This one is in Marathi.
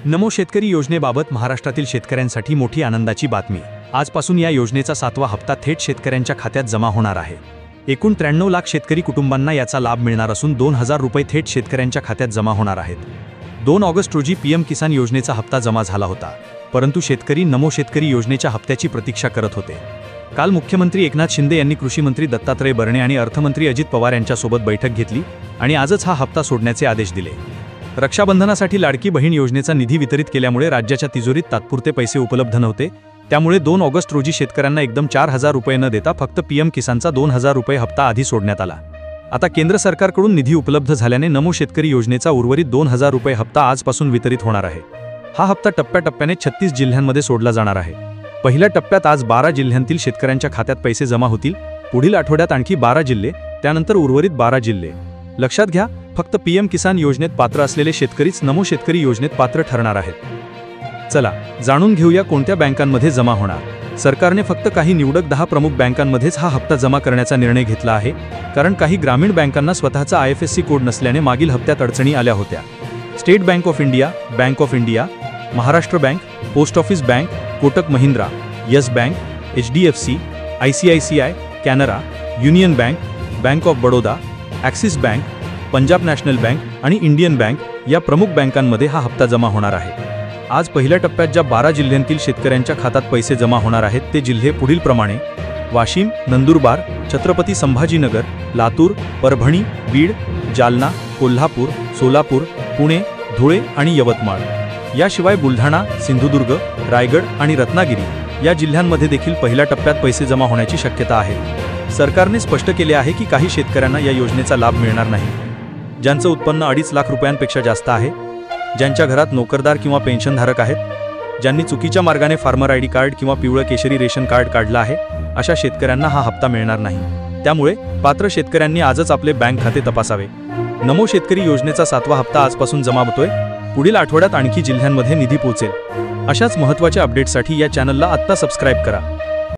नमो शेतकरी योजनेबाबत महाराष्ट्रातील शेतकऱ्यांसाठी मोठी आनंदाची बातमी। आजपासून या योजनेचा 7वा हप्ता थेट शेतकऱ्यांच्या खात्यात जमा होणार आहे। एकूण 93 लाख शेतकरी कुटुंबांना याचा लाभ मिळणार असून 2000 रुपये थेट शेतकऱ्यांच्या खात्यात जमा होणार आहेत। 2 ऑगस्ट रोजी पीएम किसान योजनेचा हप्ता जमा झाला होता, परंतु शेतकरी नमो शेतकरी योजनेच्या हप्त्याची प्रतीक्षा करत होते। काल मुख्यमंत्री एकनाथ शिंदे यांनी कृषी मंत्री दत्तात्रय भरणे आणि अर्थमंत्री अजित पवार यांच्यासोबत बैठक घेतली आणि आजच हा हप्ता सोडण्याचे आदेश दिले। रक्षाबंधनासाठी लाडकी बहीण योजनेचा निधी वितरित केल्यामुळे राज्याच्या तिजोरीत तात्पुरते पैसे उपलब्ध नव्हते, त्यामुळे 2 ऑगस्ट रोजी शेतकऱ्यांना एकदम 4000 रुपये न देता फक्त पीएम किसानचा 2000 रुपये हप्ता आधी सोडण्यात आला। आता केंद्र सरकारकडून निधी उपलब्ध झाल्याने नमो शेतकरी योजनेचा उर्वरित 2000 रुपये हप्ता आजपासून वितरित होणार आहे। हा हप्ता टप्प्याटप्प्याने 36 जिल्ह्यांमध्ये सोडला जाणार आहे। पहिल्या टप्प्यात आज 12 जिल्ह्यांतील शेतकऱ्यांच्या खात्यात पैसे जमा होतील, पुढील आठवड्यात आणखी 12 जिल्हे, त्यानंतर उर्वरित 12 जिल्हे। लक्षात घ्या, फक्त पीएम किसान योजनेत पात्र असलेले शेतकरीच नमो शेतकरी योजनेत पात्र ठरणार आहेत। चला जाणून घेऊया कोणत्या बँकांमध्ये जमा होणार। सरकारने फक्त काही निवडक 10 प्रमुख बँकांमध्येच हा हप्ता जमा करण्याचा निर्णय घेतला आहे, कारण काही ग्रामीण बँकांना स्वतःचा IFSC कोड नसल्याने मागील हप्त्यात अडचणी आल्या होत्या। State bank of India, bank of India, Maharashtra bank, post office bank, Kotak Mahindra, yes bank, HDFC, ICICI, Canara, union bank, bank of Baroda, axis bank, Punjab national bank आणि इंडियन बँक या प्रमुख बँकांमध्ये हा हप्ता जमा होणार आहे। आज पहिल्या टप्प्यात ज्या 12 जिल्ह्यांतील शेतकऱ्यांच्या खात्यात पैसे जमा होणार आहेत ते जिल्हे पुढील प्रमाणे: वाशिम, नंदुरबार, छत्रपती संभाजीनगर, लातूर, परभणी, बीड, जालना, कोल्हापूर, सोलापूर, पुणे, धुळे आणि यवतमाळ। याशिवाय बुलढाणा, सिंधुदुर्ग, रायगड आणि रत्नागिरी या जिल्ह्यांमध्ये देखील पहिल्या टप्प्यात पैसे जमा होण्याची शक्यता आहे। सरकारने स्पष्ट केले आहे की काही शेतकऱ्यांना या योजनेचा लाभ मिळणार नाही, ज्यांचं उत्पन्न 2.5 लाख रुपयांपेक्षा जास्त आहे, ज्यांच्या घरात नोकरदार किंवा पेन्शनधारक आहेत, ज्यांनी चुकीच्या मार्गाने फार्मर ID कार्ड किंवा पिवळं केशरी रेशन कार्ड काढलं आहे, अशा शेतकऱ्यांना हा हप्ता मिळणार नाही। त्यामुळे पात्र शेतकऱ्यांनी आजच आपले बँक खाते तपासावे। नमो शेतकरी योजनेचा 7वा हप्ता आजपासून जमा होतोय, पुढील आठवड्यात आणखी जिल्ह्यांमध्ये निधी पोहोचेल। अशाच महत्त्वाच्या अपडेट्ससाठी या चॅनलला आत्ता सबस्क्राईब करा।